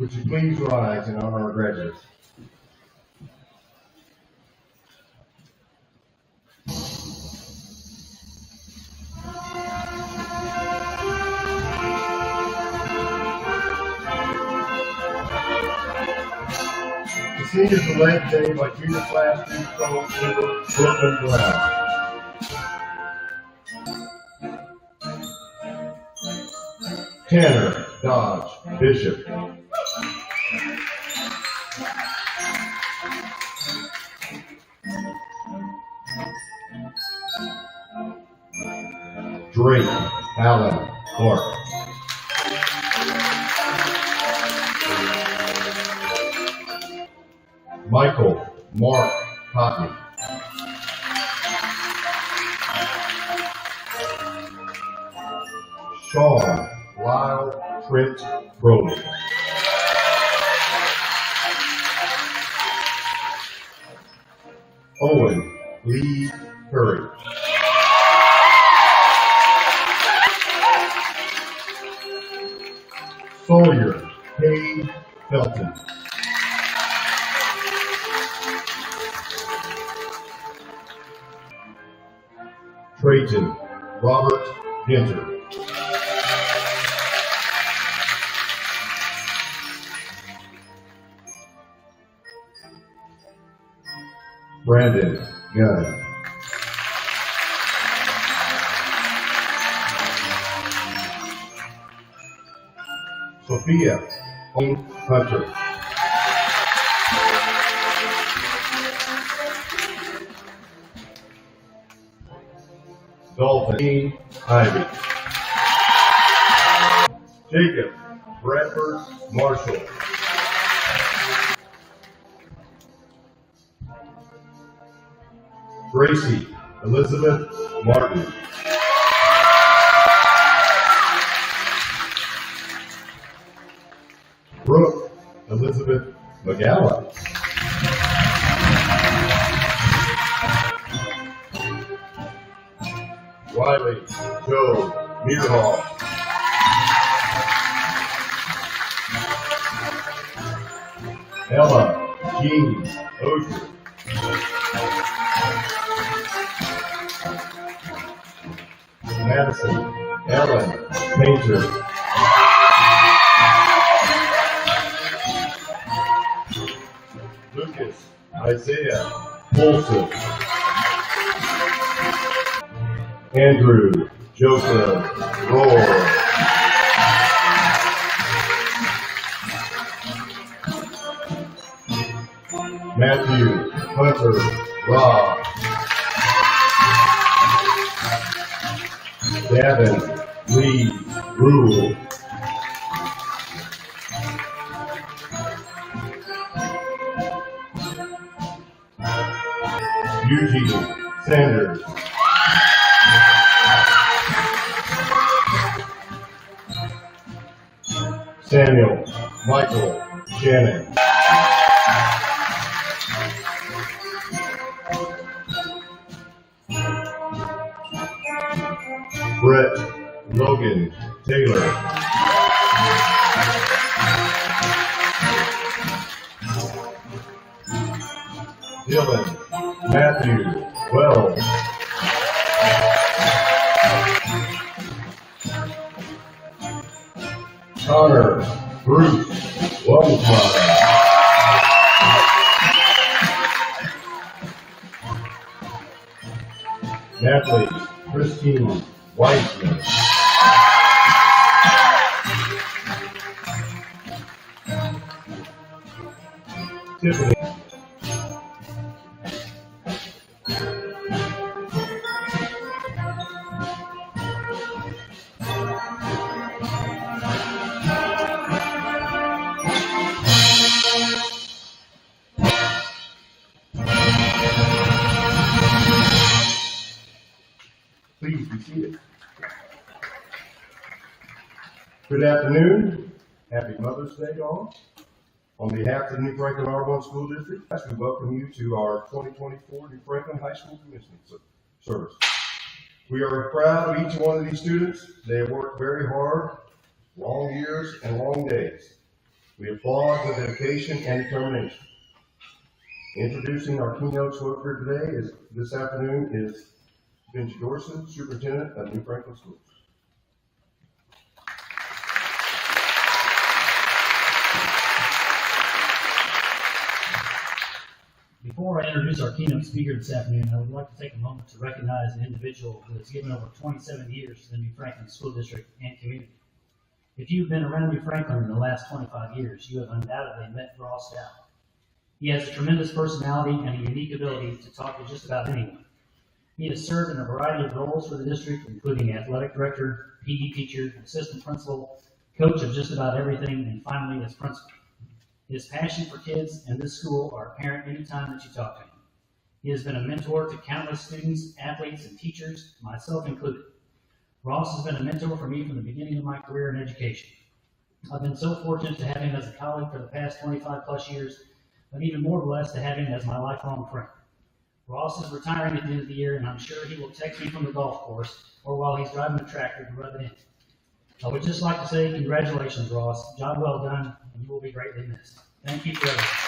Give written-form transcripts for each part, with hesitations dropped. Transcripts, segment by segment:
Would you please rise and honor our graduates? The seniors are led today by junior class principal member Brooklyn Brown. Tanner Dodge Bishop. Drake Allen Clark. Michael Mark Cotton. Sean Lyle Trent Brody. Owen Lee Curry. Sawyer K. Felton. Trayton Robert Ginter. Brandon Gunn. Sophia Hunter. Dalton Ivy. Jacob Bradford Marshall. Gracie Elizabeth Martin. Brooke Elizabeth McGowan. Riley Joe Mearhall. Ella Jean Ogier. Madison Ellen Painter. Lucas Isaiah Polson. Andrew Joseph Rohr. Matthew Hunter Robb. Gavin Lee Rule. Eugene Sanders. Samuel Michael Shannon. Brett Logan Taylor. Dylan Matthew Wells. Connor Bruce Wellsmeyer. Natalie Christine Weissman. Tiffany please be seated. Good afternoon. Happy Mother's Day to all. On behalf of the New Franklin R1 School District, we welcome you to our 2024 New Franklin High School Commencement service. We are proud of each one of these students. They have worked very hard, long years and long days. We applaud the dedication and determination. Introducing our keynote speaker today this afternoon is Benji Dorson, Superintendent of New Franklin Schools. Before I introduce our keynote speaker this afternoon, I would like to take a moment to recognize an individual who has given over 27 years to the New Franklin School District and community. If you've been around New Franklin in the last 25 years, you have undoubtedly met Ross Dow. He has a tremendous personality and a unique ability to talk to just about anyone. He has served in a variety of roles for the district, including athletic director, PE teacher, assistant principal, coach of just about everything, and finally as principal. His passion for kids and this school are apparent anytime that you talk to him. He has been a mentor to countless students, athletes, and teachers, myself included. Ross has been a mentor for me from the beginning of my career in education. I've been so fortunate to have him as a colleague for the past 25 plus years, but even more blessed to have him as my lifelong friend. Ross is retiring at the end of the year, and I'm sure he will text me from the golf course or while he's driving the tractor to rub it in. I would just like to say congratulations, Ross. Job well done, and you will be greatly missed. Thank you for everything.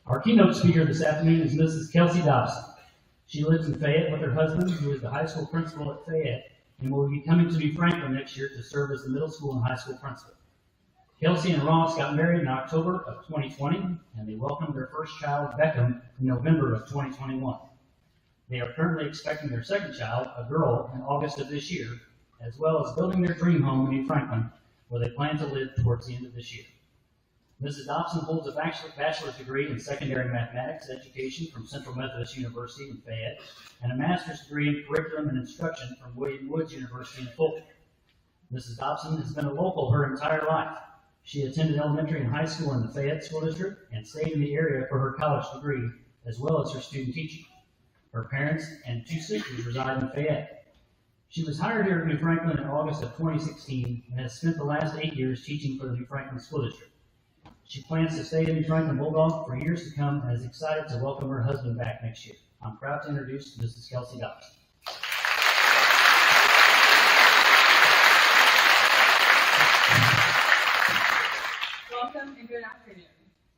Our keynote speaker this afternoon is Mrs. Kelsey Dobson. She lives in Fayette with her husband, who is the high school principal at Fayette, and will be coming to New Franklin next year to serve as the middle school and high school principal. Kelsey and Ross got married in October of 2020, and they welcomed their first child, Beckham, in November of 2021. They are currently expecting their second child, a girl, in August of this year, as well as building their dream home in New Franklin, where they plan to live towards the end of this year. Mrs. Dobson holds a bachelor's degree in secondary mathematics education from Central Methodist University in Fayette and a master's degree in curriculum and instruction from William Woods University in Fulton. Mrs. Dobson has been a local her entire life. She attended elementary and high school in the Fayette School District and stayed in the area for her college degree, as well as her student teaching. Her parents and two sisters reside in Fayette. She was hired here at New Franklin in August of 2016 and has spent the last 8 years teaching for the New Franklin School District. She plans to stay in New Franklin Bulldog for years to come and is excited to welcome her husband back next year. I'm proud to introduce Mrs. Kelsey Dobson. Welcome and good afternoon.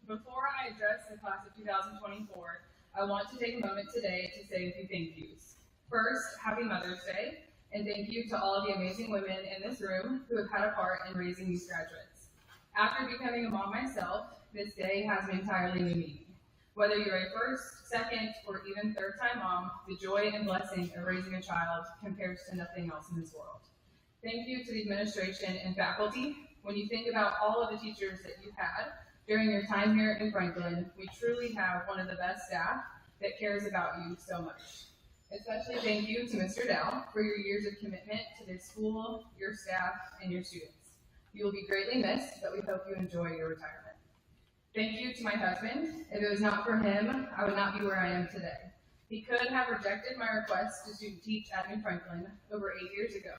Before I address the class of 2024, I want to take a moment today to say a few thank yous. First, happy Mother's Day, and thank you to all of the amazing women in this room who have had a part in raising these graduates. After becoming a mom myself, this day has an entirely new meaning. Whether you're a first, second, or even third-time mom, the joy and blessing of raising a child compares to nothing else in this world. Thank you to the administration and faculty. When you think about all of the teachers that you've had during your time here in Franklin, we truly have one of the best staff that cares about you so much. Especially thank you to Mr. Dow for your years of commitment to this school, your staff, and your students. You will be greatly missed, but we hope you enjoy your retirement. Thank you to my husband. If it was not for him, I would not be where I am today. He could have rejected my request to student teach at New Franklin over 8 years ago,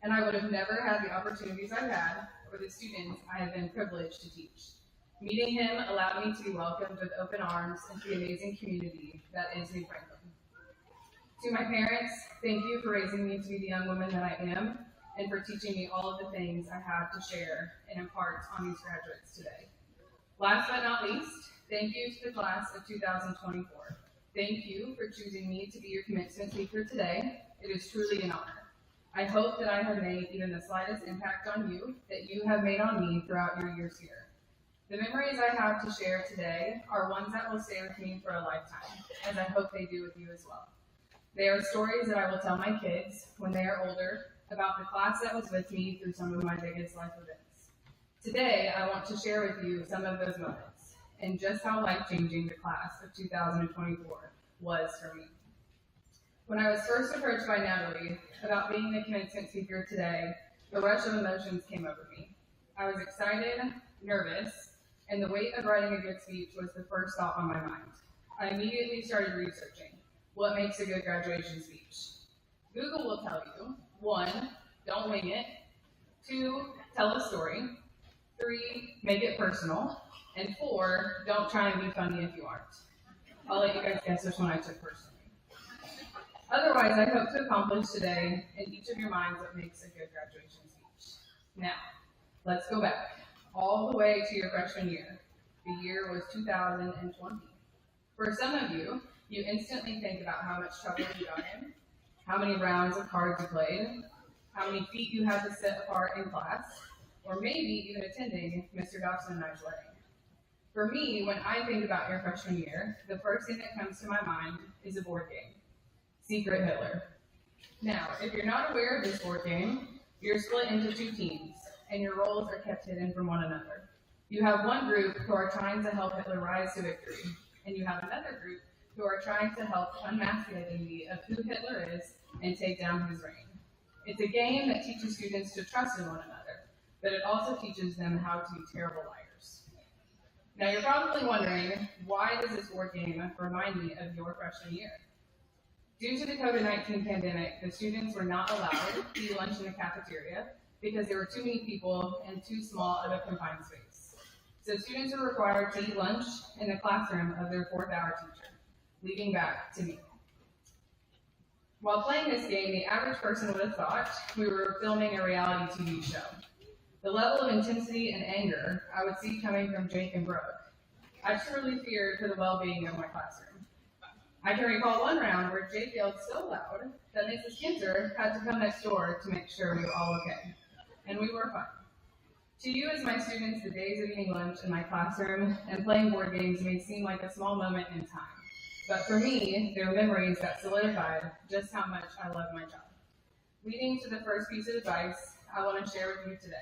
and I would have never had the opportunities I've had or the students I have been privileged to teach. Meeting him allowed me to be welcomed with open arms into the amazing community that is New Franklin. To my parents, thank you for raising me to be the young woman that I am, and for teaching me all of the things I have to share and impart on these graduates today. Last but not least, thank you to the class of 2024. Thank you for choosing me to be your commencement speaker today. It is truly an honor. I hope that I have made even the slightest impact on you that you have made on me throughout your years here. The memories I have to share today are ones that will stay with me for a lifetime, as I hope they do with you as well. They are stories that I will tell my kids when they are older about the class that was with me through some of my biggest life events. Today, I want to share with you some of those moments and just how life-changing the class of 2024 was for me. When I was first approached by Natalie about being the commencement speaker today, a rush of emotions came over me. I was excited, nervous, and the weight of writing a good speech was the first thought on my mind. I immediately started researching. What makes a good graduation speech? Google will tell you, 1, don't wing it, 2, tell a story, 3, make it personal, and 4, don't try and be funny if you aren't. I'll let you guys guess which one I took personally. Otherwise, I hope to accomplish today in each of your minds what makes a good graduation speech. Now, let's go back all the way to your freshman year. The year was 2020. For some of you, you instantly think about how much trouble you got in, how many rounds of cards you played, how many feet you had to sit apart in class, or maybe even attending Mr. Dobson and I's wedding. For me, when I think about your freshman year, the first thing that comes to my mind is a board game, Secret Hitler. Now, if you're not aware of this board game, you're split into 2 teams, and your roles are kept hidden from one another. You have one group who are trying to help Hitler rise to victory, and you have another group who are trying to help unmask the identity of who Hitler is and take down his reign. It's a game that teaches students to trust in one another, but it also teaches them how to be terrible liars. Now you're probably wondering, why does this board game remind me of your freshman year? Due to the COVID-19 pandemic, the students were not allowed to eat lunch in the cafeteria because there were too many people and too small of a confined space. So students were required to eat lunch in the classroom of their 4th hour teacher, leaving back to me. While playing this game, the average person would have thought we were filming a reality TV show. The level of intensity and anger I would see coming from Jake and Brooke, I truly feared for the well-being of my classroom. I can recall one round where Jake yelled so loud that Mrs. Kinzer had to come next door to make sure we were all okay. And we were fine. To you as my students, the days of eating lunch in my classroom and playing board games may seem like a small moment in time. But for me, they're memories that solidified just how much I love my job. Leading to the first piece of advice I want to share with you today.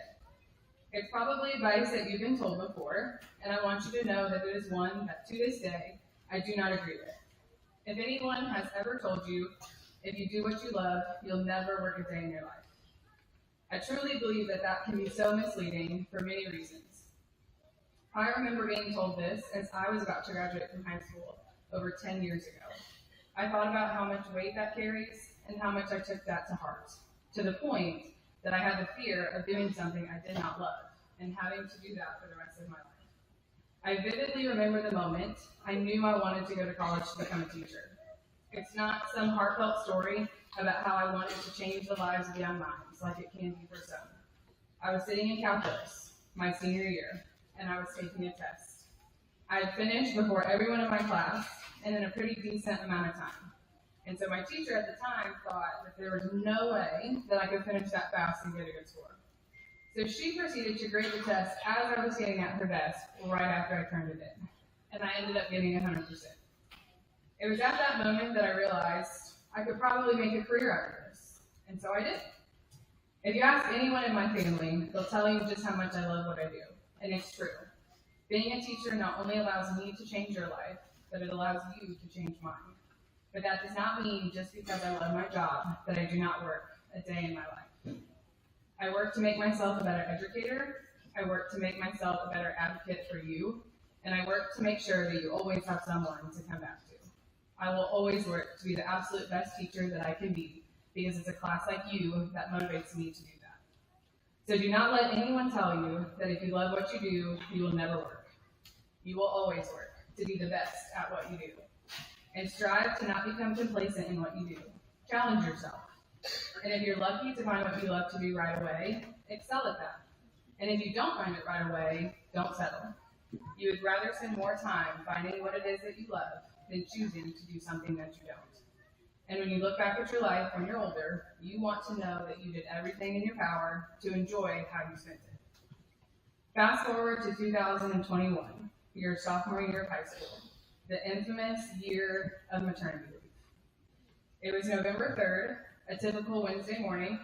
It's probably advice that you've been told before, and I want you to know that it is one that to this day, I do not agree with. If anyone has ever told you, if you do what you love, you'll never work a day in your life. I truly believe that that can be so misleading for many reasons. I remember being told this as I was about to graduate from high school over 10 years ago. I thought about how much weight that carries and how much I took that to heart, to the point that I had the fear of doing something I did not love and having to do that for the rest of my life. I vividly remember the moment I knew I wanted to go to college to become a teacher. It's not some heartfelt story about how I wanted to change the lives of young minds like it can be for some. I was sitting in calculus, my senior year, and I was taking a test. I had finished before everyone in my class and in a pretty decent amount of time. And so my teacher at the time thought that there was no way that I could finish that fast and get a good score. So she proceeded to grade the test as I was sitting at her desk right after I turned it in. And I ended up getting 100%. It was at that moment that I realized I could probably make a career out of this. And so I did. If you ask anyone in my family, they'll tell you just how much I love what I do. And it's true. Being a teacher not only allows me to change your life, but it allows you to change mine. But that does not mean just because I love my job that I do not work a day in my life. I work to make myself a better educator, I work to make myself a better advocate for you, and I work to make sure that you always have someone to come back to. I will always work to be the absolute best teacher that I can be, because it's a class like you that motivates me to do that. So do not let anyone tell you that if you love what you do, you will never work. You will always work to be the best at what you do. And strive to not become complacent in what you do. Challenge yourself. And if you're lucky to find what you love to do right away, excel at that. And if you don't find it right away, don't settle. You would rather spend more time finding what it is that you love than choosing to do something that you don't. And when you look back at your life when you're older, you want to know that you did everything in your power to enjoy how you spent it. Fast forward to 2021, your sophomore year of high school, the infamous year of maternity leave. It was November 3rd, a typical Wednesday morning.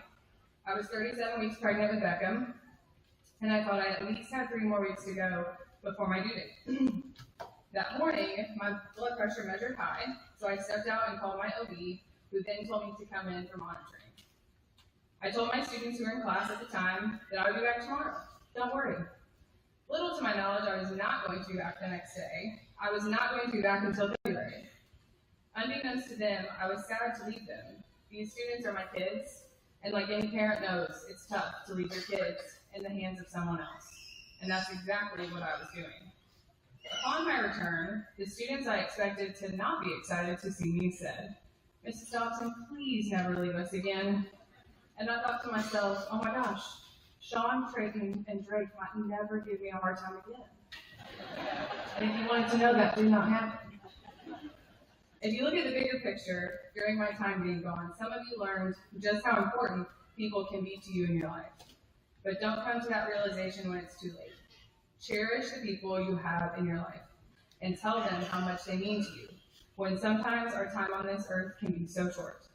I was 37 weeks pregnant with Beckham, and I thought I at least had 3 more weeks to go before my due date. That morning, my blood pressure measured high, so I stepped out and called my OB, who then told me to come in for monitoring. I told my students who were in class at the time that I would be back tomorrow. Don't worry. Little to my knowledge, I was not going to be back the next day. I was not going to be back until February. Unbeknownst to them, I was sad to leave them. These students are my kids, and like any parent knows, it's tough to leave your kids in the hands of someone else. And that's exactly what I was doing. Upon my return, the students I expected to not be excited to see me said, "Mrs. Dobson, please never leave us again." And I thought to myself, oh my gosh, Sean, Trayton, and Drake might never give me a hard time again. And if you wanted to know, that did not happen. If you look at the bigger picture, during my time being gone, some of you learned just how important people can be to you in your life. But don't come to that realization when it's too late. Cherish the people you have in your life and tell them how much they mean to you, when sometimes our time on this earth can be so short.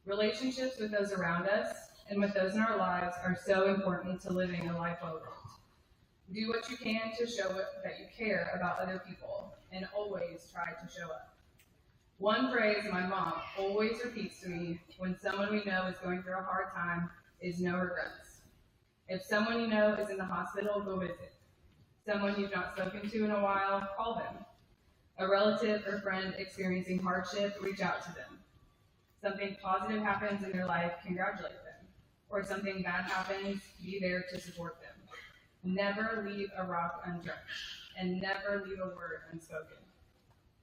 Relationships with those around us and with those in our lives are so important to living a life well lived. Do what you can to show that you care about other people, and always try to show up. One phrase my mom always repeats to me when someone we know is going through a hard time is no regrets. If someone you know is in the hospital, go visit. Someone you've not spoken to in a while, call them. A relative or friend experiencing hardship, reach out to them. Something positive happens in their life, congratulate them. Or something bad happens, be there to support them. Never leave a rock unturned, and never leave a word unspoken.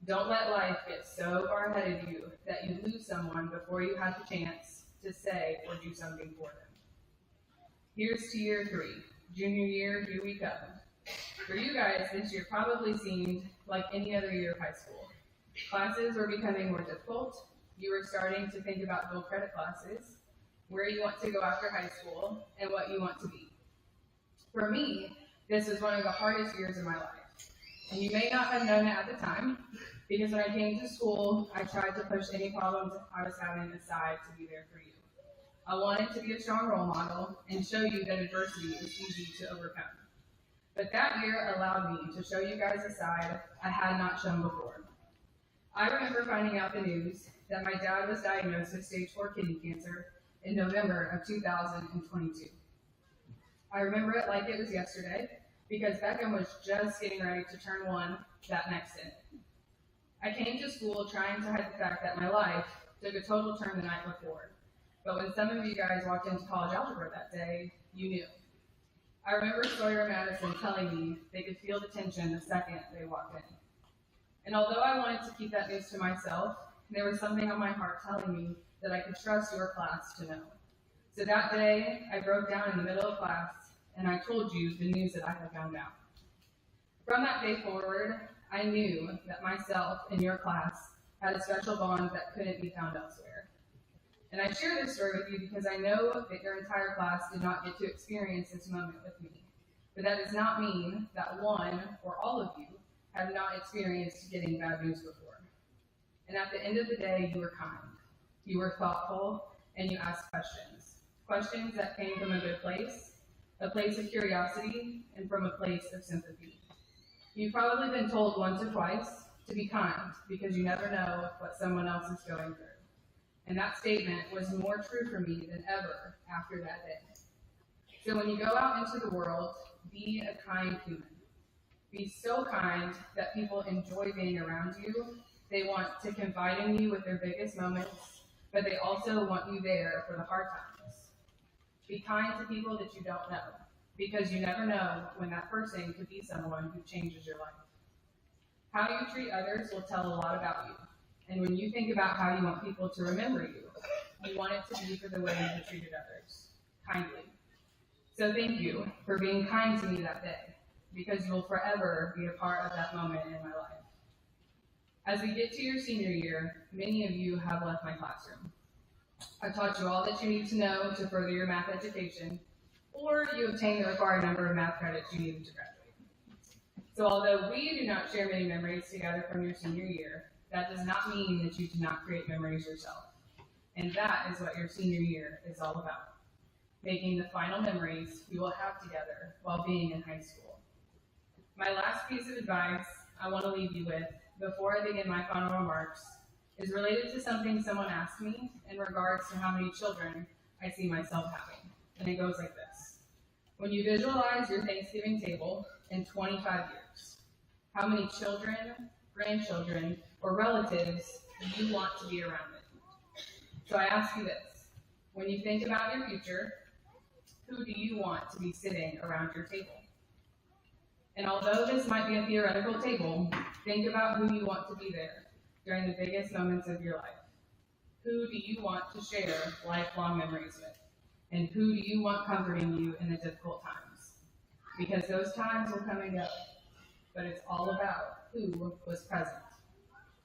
Don't let life get so far ahead of you that you lose someone before you have the chance to say or do something for them. Here's to year 3. Junior year, here we come. For you guys, this year probably seemed like any other year of high school. Classes were becoming more difficult. You were starting to think about dual credit classes, where you want to go after high school, and what you want to be. For me, this was one of the hardest years of my life. And you may not have known it at the time, because when I came to school, I tried to push any problems I was having aside to be there for you. I wanted to be a strong role model and show you that adversity is easy to overcome. But that year allowed me to show you guys a side I had not shown before. I remember finding out the news that my dad was diagnosed with stage 4 kidney cancer in November of 2022. I remember it like it was yesterday, because Beckham was just getting ready to turn 1 that next day. I came to school trying to hide the fact that my life took a total turn the night before. But when some of you guys walked into college algebra that day, you knew. I remember Sawyer and Madison telling me they could feel the tension the second they walked in. And although I wanted to keep that news to myself, there was something on my heart telling me that I could trust your class to know. So that day, I broke down in the middle of class, and I told you the news that I had found out. From that day forward, I knew that myself and your class had a special bond that couldn't be found elsewhere. And I share this story with you because I know that your entire class did not get to experience this moment with me. But that does not mean that one or all of you have not experienced getting bad news before. And at the end of the day, you were kind, you were thoughtful, and you asked questions. Questions that came from a good place, a place of curiosity, and from a place of sympathy. You've probably been told once or twice to be kind, because you never know what someone else is going through. And that statement was more true for me than ever after that day. So when you go out into the world, be a kind human. Be so kind that people enjoy being around you. They want to confide in you with their biggest moments, but they also want you there for the hard times. Be kind to people that you don't know, because you never know when that person could be someone who changes your life. How you treat others will tell a lot about you. And when you think about how you want people to remember you, you want it to be for the way you treated others, kindly. So thank you for being kind to me that day, because you will forever be a part of that moment in my life. As we get to your senior year, many of you have left my classroom. I've taught you all that you need to know to further your math education, or you obtain the required number of math credits you need to graduate. So although we do not share many memories together from your senior year, that does not mean that you do not create memories yourself. And that is what your senior year is all about. Making the final memories we will have together while being in high school. My last piece of advice I want to leave you with before I begin my final remarks is related to something someone asked me in regards to how many children I see myself having. And it goes like this. When you visualize your Thanksgiving table in 25 years, how many children, grandchildren, or relatives you want to be around it. So I ask you this, when you think about your future, who do you want to be sitting around your table? And although this might be a theoretical table, think about who you want to be there during the biggest moments of your life. Who do you want to share lifelong memories with? And who do you want comforting you in the difficult times? Because those times will come and go, but it's all about who was present.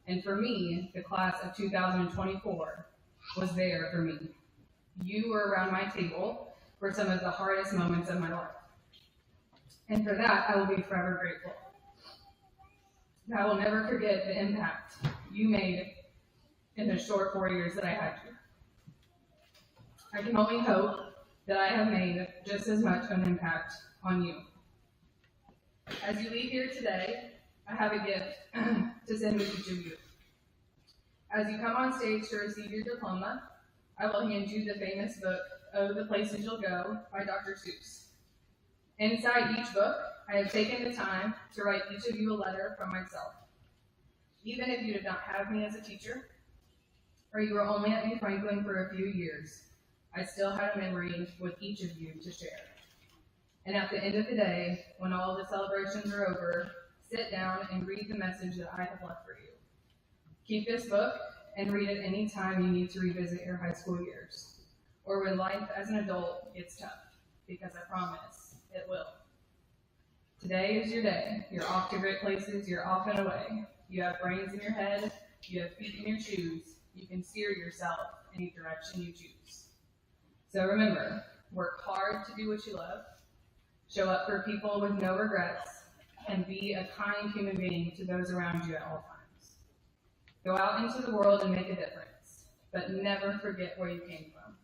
And for me, the class of 2024 was there for me. You were around my table for some of the hardest moments of my life. And for that, I will be forever grateful. I will never forget the impact you made in the short 4 years that I had you. I can only hope that I have made just as much an impact on you. As you leave here today, I have a gift to send to each of you. As you come on stage to receive your diploma, I will hand you the famous book, Oh, the Places You'll Go, by Dr. Seuss. Inside each book, I have taken the time to write each of you a letter from myself. Even if you did not have me as a teacher, or you were only at New Franklin for a few years, I still had a memory with each of you to share. And at the end of the day, when all the celebrations are over, sit down and read the message that I have left for you. Keep this book and read it any time you need to revisit your high school years, or when life as an adult gets tough, because I promise it will. Today is your day. You're off to great places. You're off and away. You have brains in your head. You have feet in your shoes. You can steer yourself any direction you choose. So remember, work hard to do what you love. Show up for people with no regrets, and be a kind human being to those around you at all times. Go out into the world and make a difference, but never forget where you came from.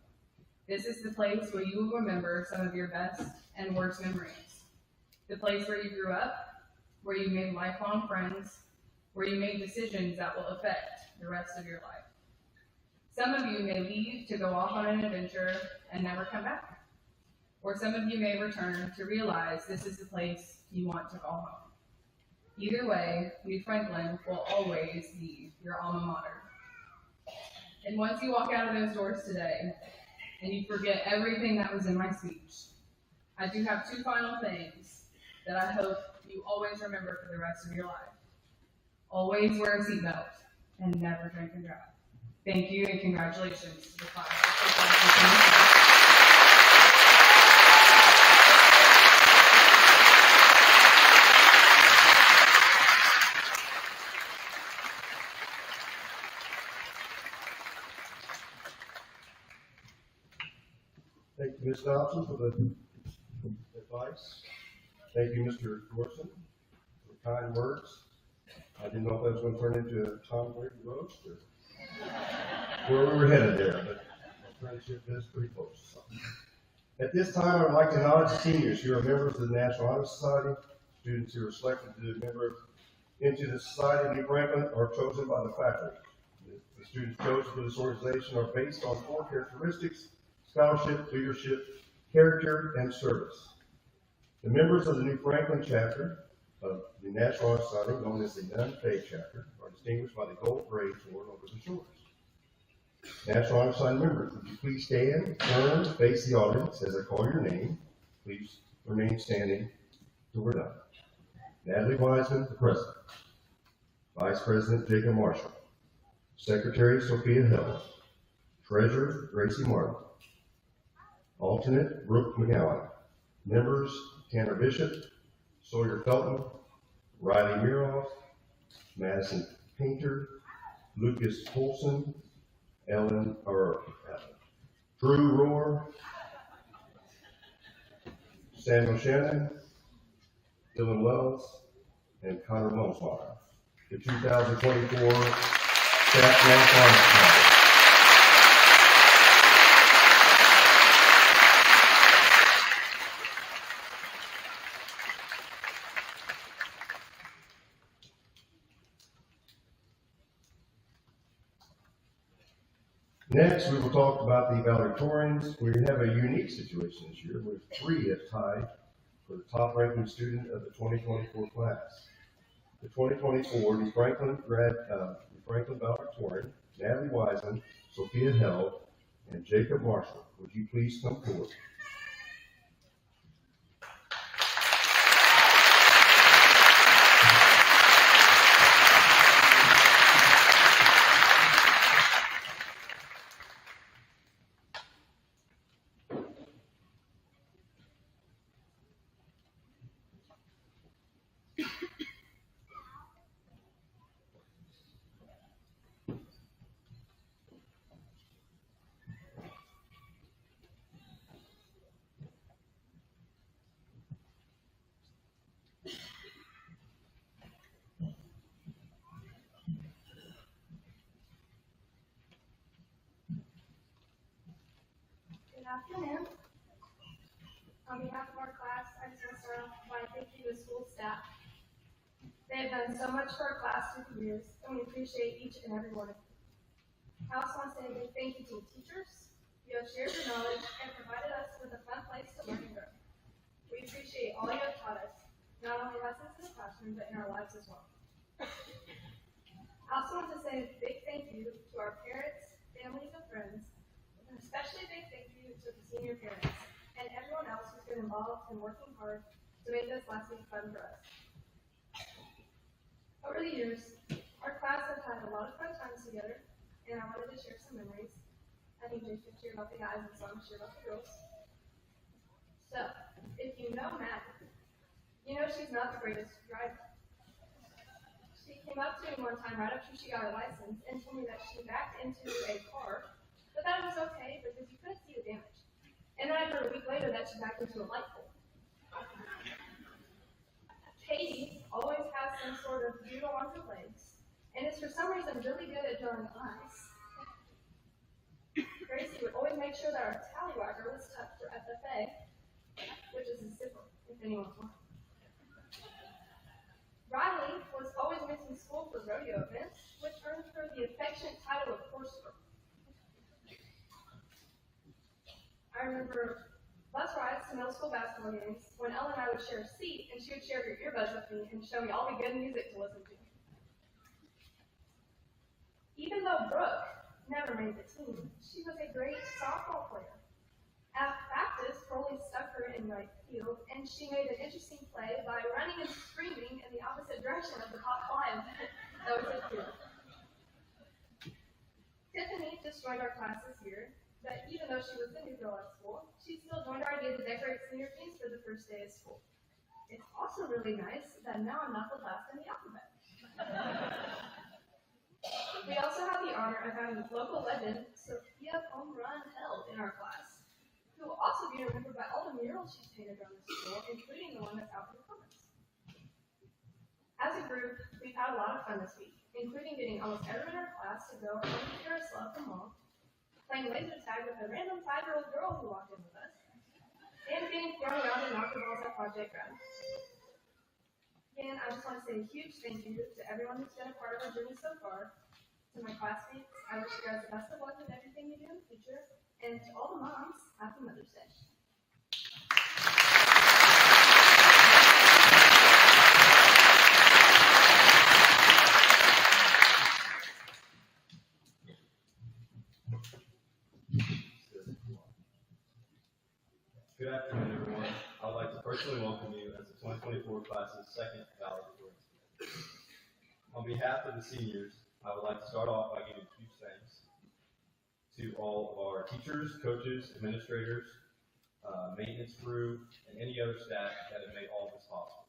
This is the place where you will remember some of your best and worst memories. The place where you grew up, where you made lifelong friends, where you made decisions that will affect the rest of your life. Some of you may leave to go off on an adventure and never come back. Or some of you may return to realize this is the place you want to call home. Either way, New Franklin will always be your alma mater. And once you walk out of those doors today, and you forget everything that was in my speech, I do have two final things that I hope you always remember for the rest of your life. Always wear a seatbelt and never drink and drive. Thank you, and congratulations to the class. Thank you, Ms. Dobson, for the advice. Thank you, Mr. Gorson, for the kind words. I didn't know if that was going to turn into a Tom Brady roast or where we were headed there, but my friendship is pretty close. At this time, I would like to acknowledge the seniors who are members of the National Honor Society. Students who are selected to be members into the Society of New Franklin are chosen by the faculty. The students chosen for this organization are based on 4 characteristics: scholarship, leadership, character, and service. The members of the New Franklin chapter of the National Honor Society, known as the NFHS chapter, are distinguished by the gold braid worn over the shoulders. National Honor Society members, would you please stand, turn, face the audience as I call your name. Please remain standing till we're done. Natalie Wiseman, the President. Vice President Jacob Marshall. Secretary Sophia Hill. Treasurer Gracie Martin. Alternate Brooke McGowan. Members Tanner Bishop, Sawyer Felton, Riley Miroff, Madison Painter, Lucas Polson, Drew Rohr, Samuel Shannon, Dylan Wells, and Connor Monswater. The 2024 Staff National Honor Society. Next, we will talk about the valedictorians. We have a unique situation this year where 3 have tied for the top ranking student of the 2024 class. The 2024 New Franklin Franklin Valedictorian, Natalie Wiseman, Sophia Held, and Jacob Marshall. Would you please come forward? Good afternoon. On behalf of our class, I just want to start off by thanking the school staff. They have done so much for our class through the years, and we appreciate each and every one of you. I also want to say a big thank you to the teachers. You have shared your knowledge and provided us with a fun place to learn and grow. We appreciate all you have taught us, not only lessons in the classroom, but in our lives as well. I also want to say a big thank you to our parents, families, and friends, and especially a big thank you to the senior parents and everyone else who's been involved in working hard to make this last week fun for us. Over the years, our class has had a lot of fun times together, and I wanted to share some memories. I think Jake should share about the guys, and so I'm sure about the girls. So, if you know Maddie, you know she's not the greatest driver. She came up to me one time right after she got her license and told me that she backed into a car, but that it was okay because you couldn't see the damage. And then I heard a week later that she backed into a light pole. Katie always has some sort of doodle on her legs, and is for some reason really good at drawing eyes. Gracie would always make sure that our tallywhacker was tucked for FFA, which is a zipper, if anyone's wondering. Riley was always missing school for rodeo events, which earned her the affectionate title of horse girl. I remember bus rides to middle school basketball games when Ellen and I would share a seat and she would share her earbuds with me and show me all the good music to listen to. Even though Brooke never made the team, she was a great softball player. At practice, Crowley stuck her in right field, and she made an interesting play by running and screaming in the opposite direction of the hot fly. That was it too. Tiffany just joined our class this year, but even though she was the new girl at school, she still joined our idea to decorate senior jeans for the first day of school. It's also really nice that now I'm not the last in the alphabet. We also have the honor of having local legend Sophia Home Run Held in our class, who will also be remembered by all the murals she's painted around the school, including the one that's out in the Comments. As a group, we've had a lot of fun this week, including getting almost everyone in our class to go on the carousel from mom, playing laser tag with a random 5-year-old girl who walked in with us, and getting thrown around in soccer balls at Project Ground. Again, I just want to say a huge thank you to everyone who's been a part of our journey so far. To my classmates, I wish you guys the best of luck with everything you do in the future. And to all the moms, happy Mother's Day. Good afternoon, everyone. I would like to personally welcome you as the 2024 class's second valedictorian. On behalf of the seniors, I would like to start off by giving huge thanks to all of our teachers, coaches, administrators, maintenance crew, and any other staff that have made all of this possible.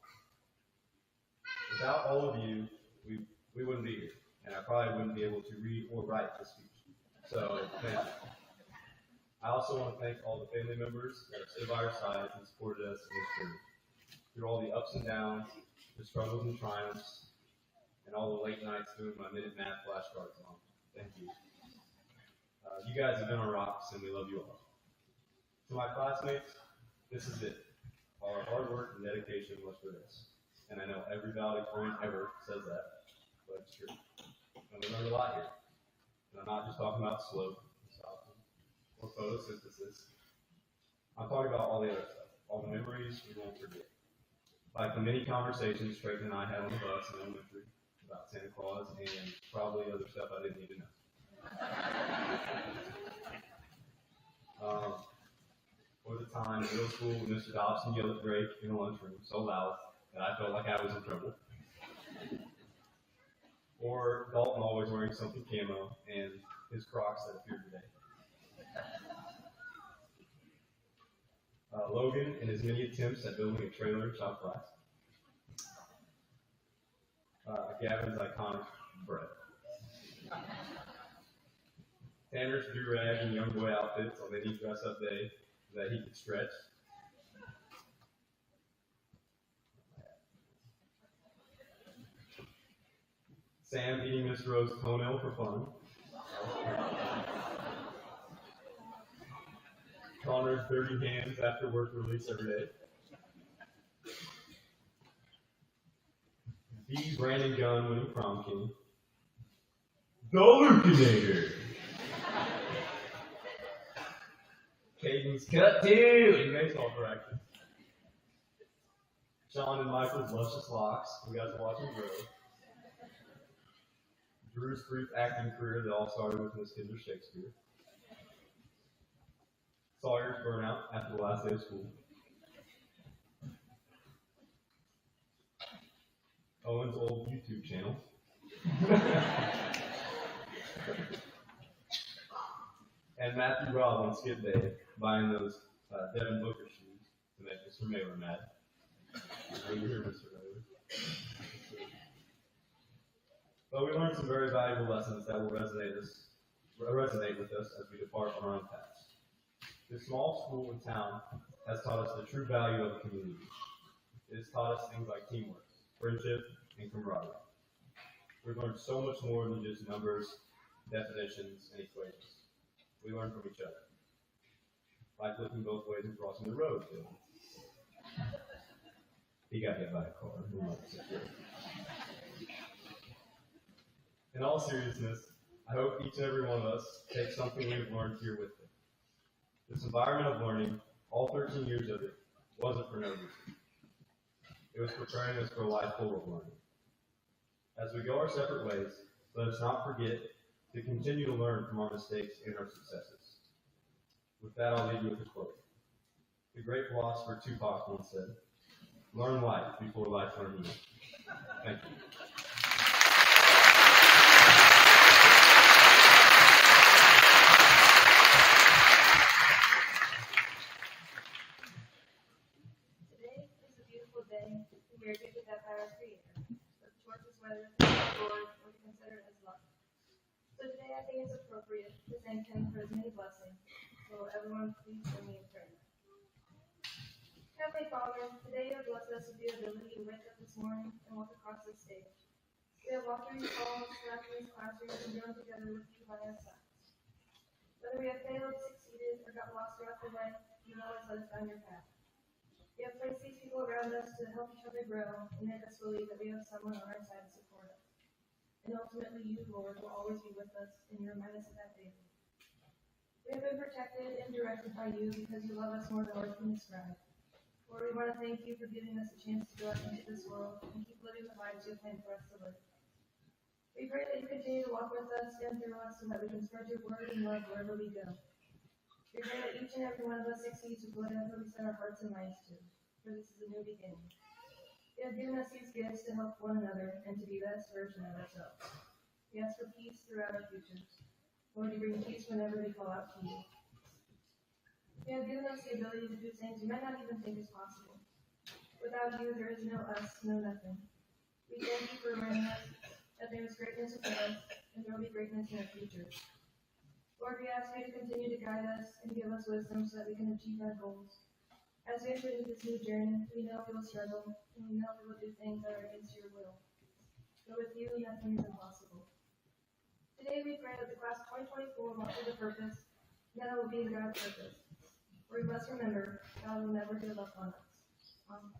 Without all of you, we wouldn't be here, and I probably wouldn't be able to read or write this speech. So, thank you. I also want to thank all the family members that have stood by our side and supported us in this journey. Through all the ups and downs, the struggles and triumphs, and all the late nights doing my minute math flashcards on. Thank you. You guys have been our rocks, and we love you all. To my classmates, this is it. All our hard work and dedication was for this. And I know every valedictorian ever says that, but it's true. And we learned a lot here. And I'm not just talking about slope or photosynthesis. I'm talking about all the other stuff, all the memories we won't forget. Like the many conversations Craig and I had on the bus in elementary, about Santa Claus and probably other stuff I didn't need to know. Or the time in middle school when Mr. Dobson yelled at Drake in the lunchroom so loud that I felt like I was in trouble. Or Dalton always wearing something camo and his Crocs that appeared today. Logan and his many attempts at building a trailer in shop class. Gavin's iconic breath. Tanner's do-rag and young boy outfits on any dress-up day that he could stretch. Sam eating Miss Rose's toenail for fun. Connor's dirty hands after work release every day. Dee's random gun winning prom king. The Lucinator. Caden's cut two in baseball practice. Sean and Michael's luscious locks. We got to watch them grow. Drew's brief acting career that all started with Miss Kinder Shakespeare. Sawyer's burnout after the last day of school. Owen's old YouTube channel. And Matthew Robb on skip day buying those Devin Booker shoes to make Mr. Mailer mad. Are you here, Mr. Mailer? But we learned some very valuable lessons that will resonate with us as we depart on our own paths. This small school in town has taught us the true value of a community. It has taught us things like teamwork, friendship, and camaraderie. We've learned so much more than just numbers, definitions, and equations. We learn from each other. Like looking both ways and crossing the road, too. He got hit by a car. In all seriousness, I hope each and every one of us takes something we've learned here with them. This environment of learning, all 13 years of it, wasn't for no reason. It was preparing us for a life full of learning. As we go our separate ways, let us not forget to continue to learn from our mistakes and our successes. With that, I'll leave you with a quote. The great philosopher Tupac once said, "Learn life before life learns you." Thank you. Today is a beautiful day, and we are gifted that by our Creator. But the choice is whether to thank the Lord or to consider it as luck. So today I think it's appropriate to thank Him for His many blessings. So everyone, please join me in prayer. Heavenly Father, today you have blessed us with the ability to wake up this morning and walk across this stage. We have walked through these halls, slept in these classrooms, and grown together with you by our sides. Whether we have failed, succeeded, or got lost throughout the way, you always let us down your path. You have placed these people around us to help each other grow and make us believe that we have someone on our side to support us. And ultimately, you, Lord, will always be with us, and you remind us of that daily. We have been protected and directed by you because you love us more than words can describe. Lord, we want to thank you for giving us a chance to go out into this world and keep living the lives you have planned for us to live. We pray that you continue to walk with us and through us so that we can spread your word and love wherever we go. We pray that each and every one of us succeeds with whatever we set our hearts and minds to, for this is a new beginning. You have given us these gifts to help one another and to be the best version of ourselves. We ask for peace throughout our futures. Lord, you bring peace whenever we call out to you. You have given us the ability to do things we might not even think is possible. Without you, there is no us, no nothing. We thank you for reminding us that there is greatness within us, and there will be greatness in our future. Lord, we ask you to continue to guide us and give us wisdom so that we can achieve our goals. As we enter into this new journey, we know we will struggle, and we know we will do things that are against your will. But with you, nothing is impossible. Today we pray that the class of 2024 will do the purpose, and that it will be in God's purpose. For we must remember, God will never give up on us. Amen.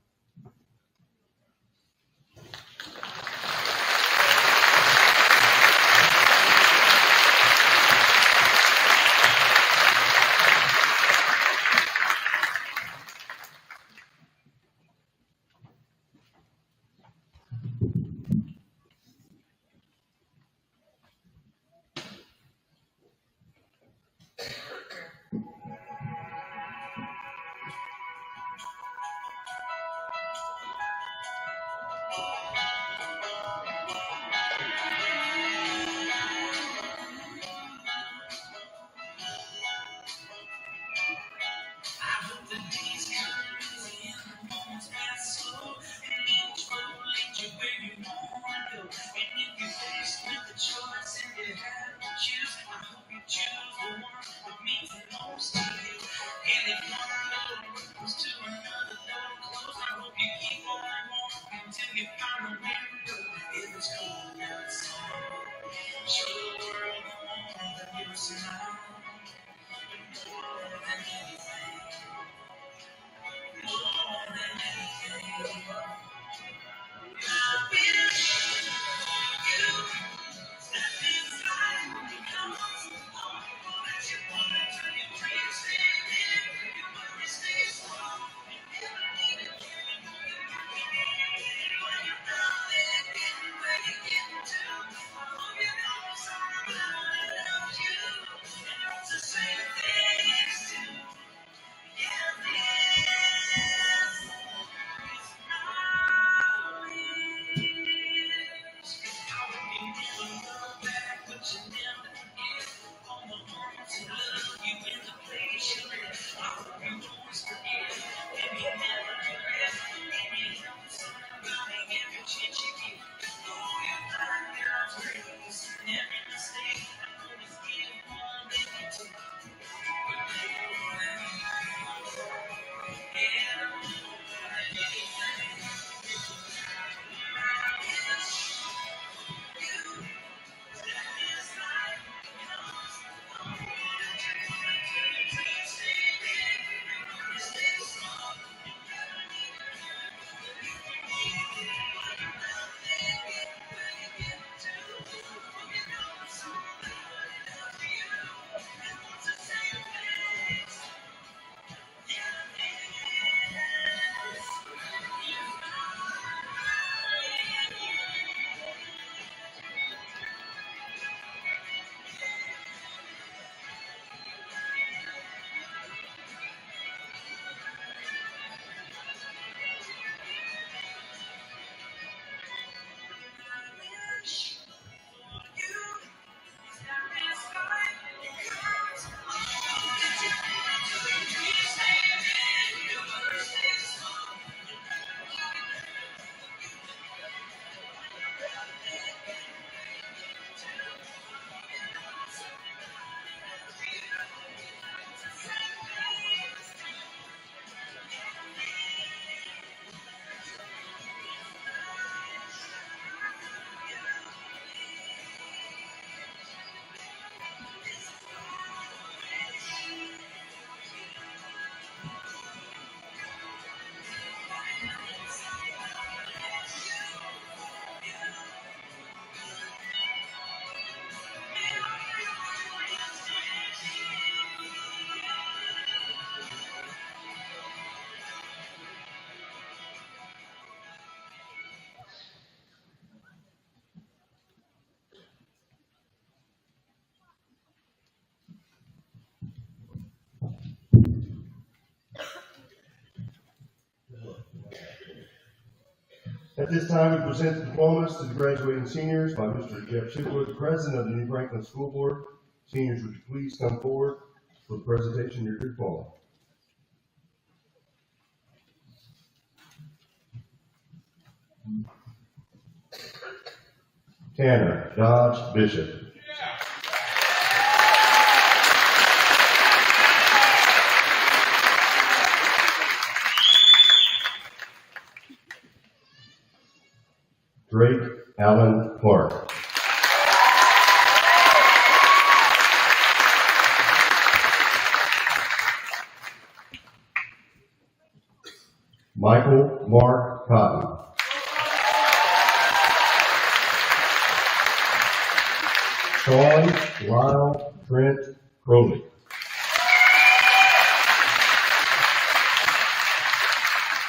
At this time, we present the diplomas to the graduating seniors by Mr. Jeff Chipwood, the president of the New Franklin School Board. Seniors, would you please come forward for the presentation of your diploma? Tanner Dodge Bishop. Drake Allen Clark. Michael Mark Cotton. Sean Lyle Trent Crowley.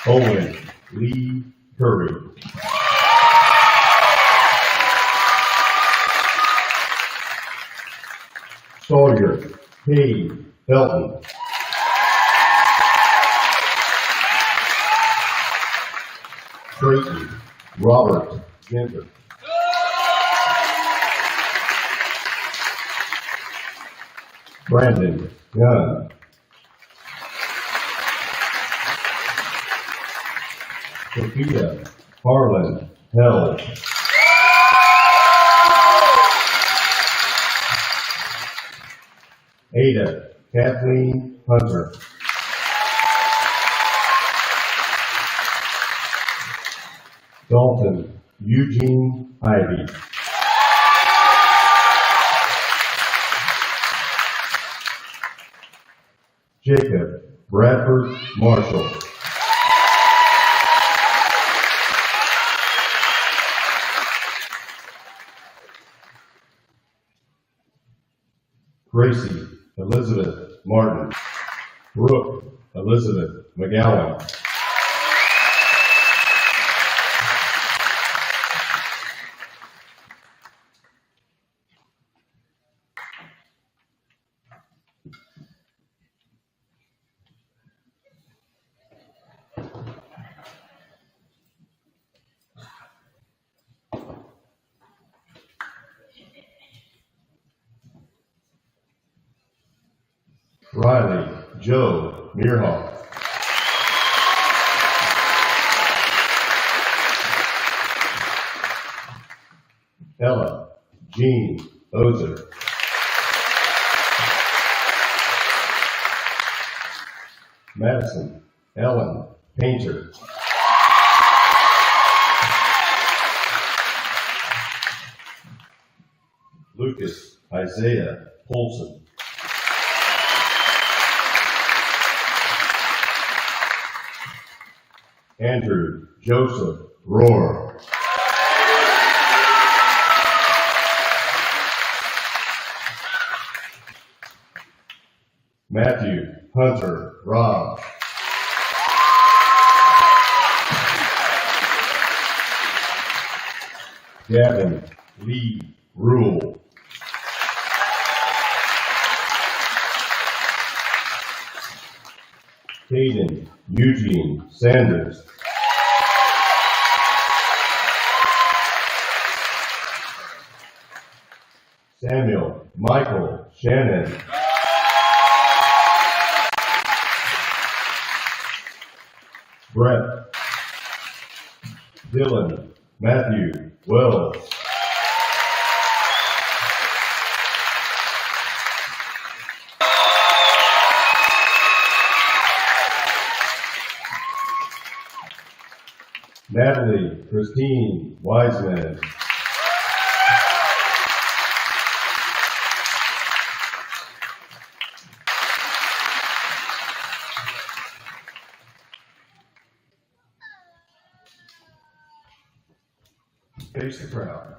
Owen Lee Curry. Sawyer Cade Felton. Creighton Robert Ginter. Brandon Gunn. Sophia Harlan Held. Ada Kathleen Hunter. Dalton Eugene Ivy. Jacob Bradford Marshall. Gracie Elizabeth Martin. Brooke Elizabeth McGowan. Riley Joe Meerhoff. Ella Jean Ozer. Madison Ellen Painter. Lucas Isaiah Polson. Andrew Joseph Rohr. Matthew Hunter Robb. Gavin Lee Rule. Caden Eugene Sanders. Samuel Michael Shannon. Brett Dylan Matthew Wells. Natalie Christine Wiseman. Face the crowd.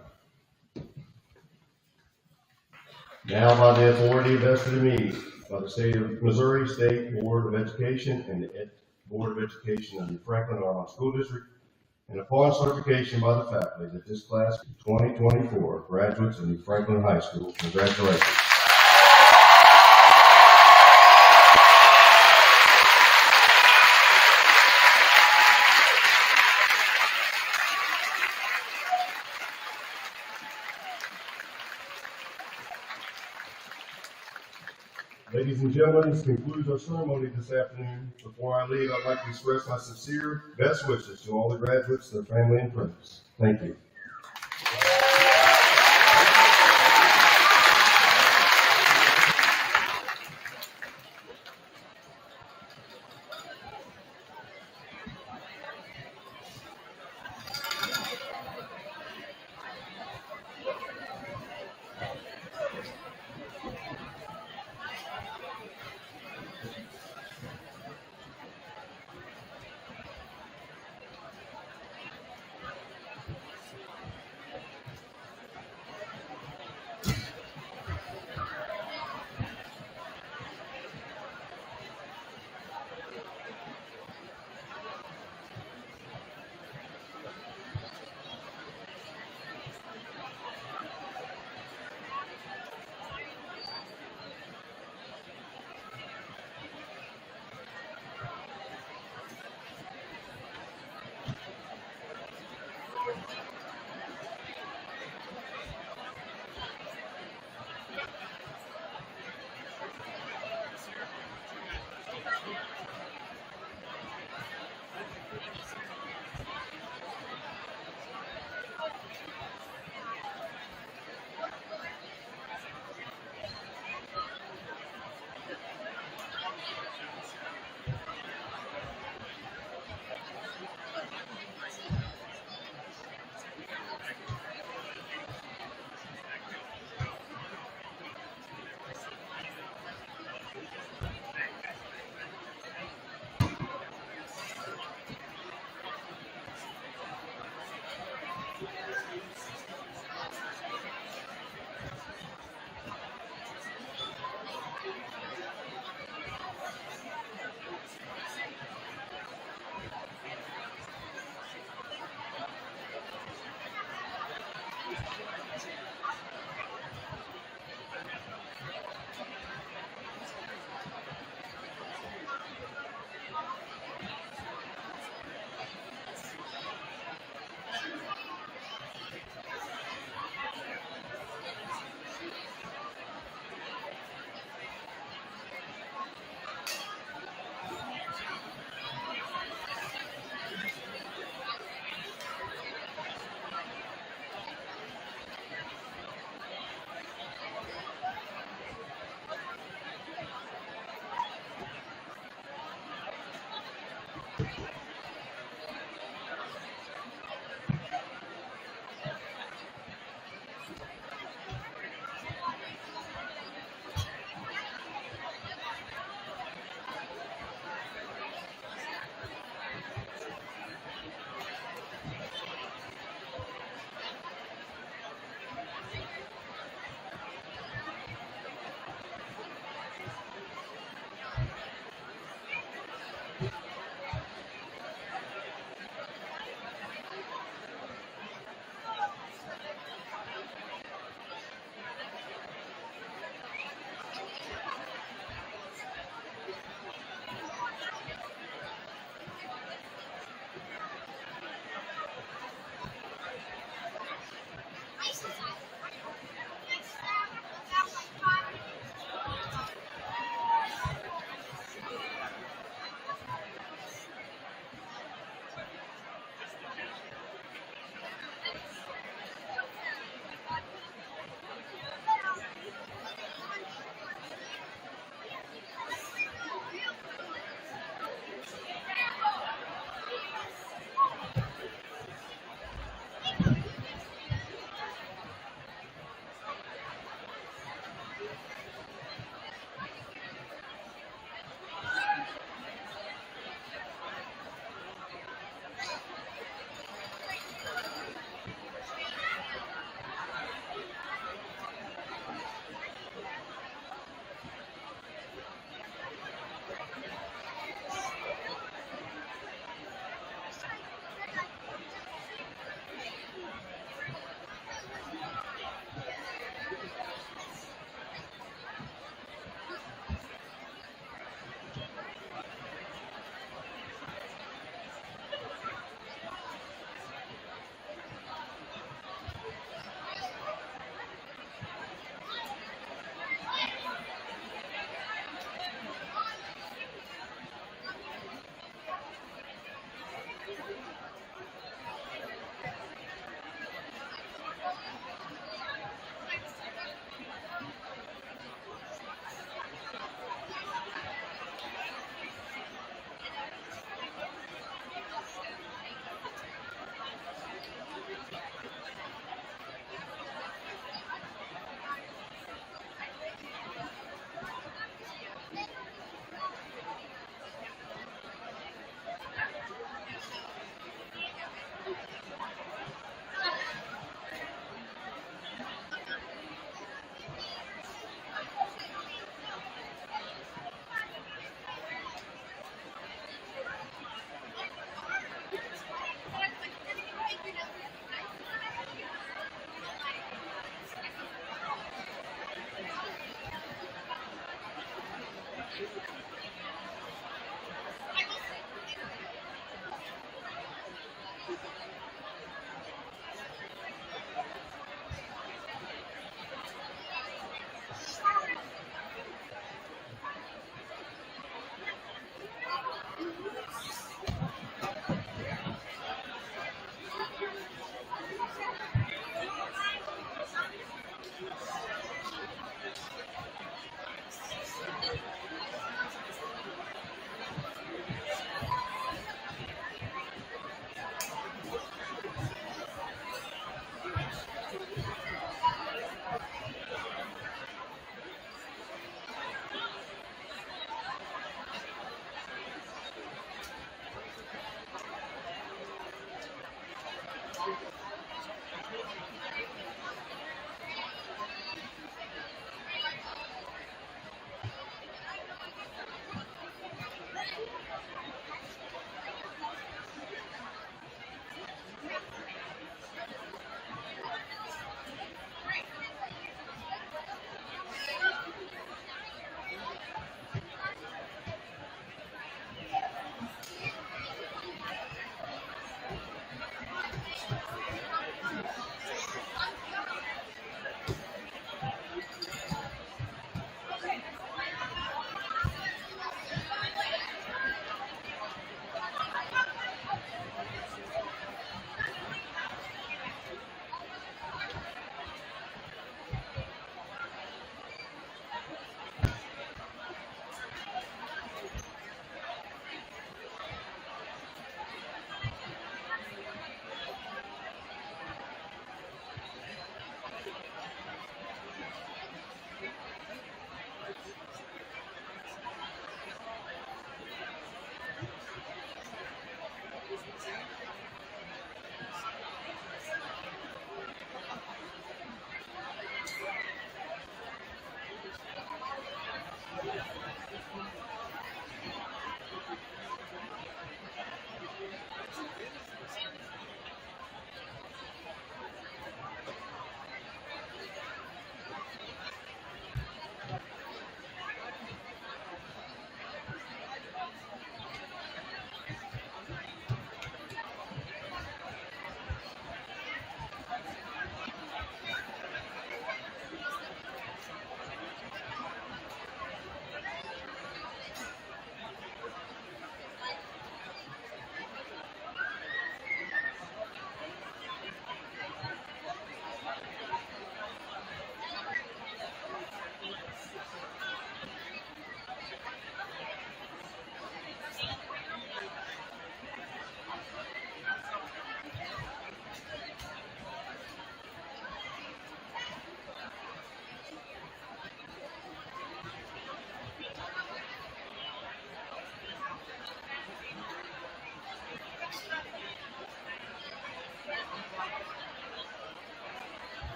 Now, by the authority vested in me by the state of Missouri State Board of Education and the Board of Education of the Franklin Armont School District, and upon certification by the faculty that this class of 2024 graduates of New Franklin High School, congratulations. Ladies and gentlemen, this concludes our ceremony this afternoon. Before I leave, I'd like to express my sincere best wishes to all the graduates, their family, and friends. Thank you.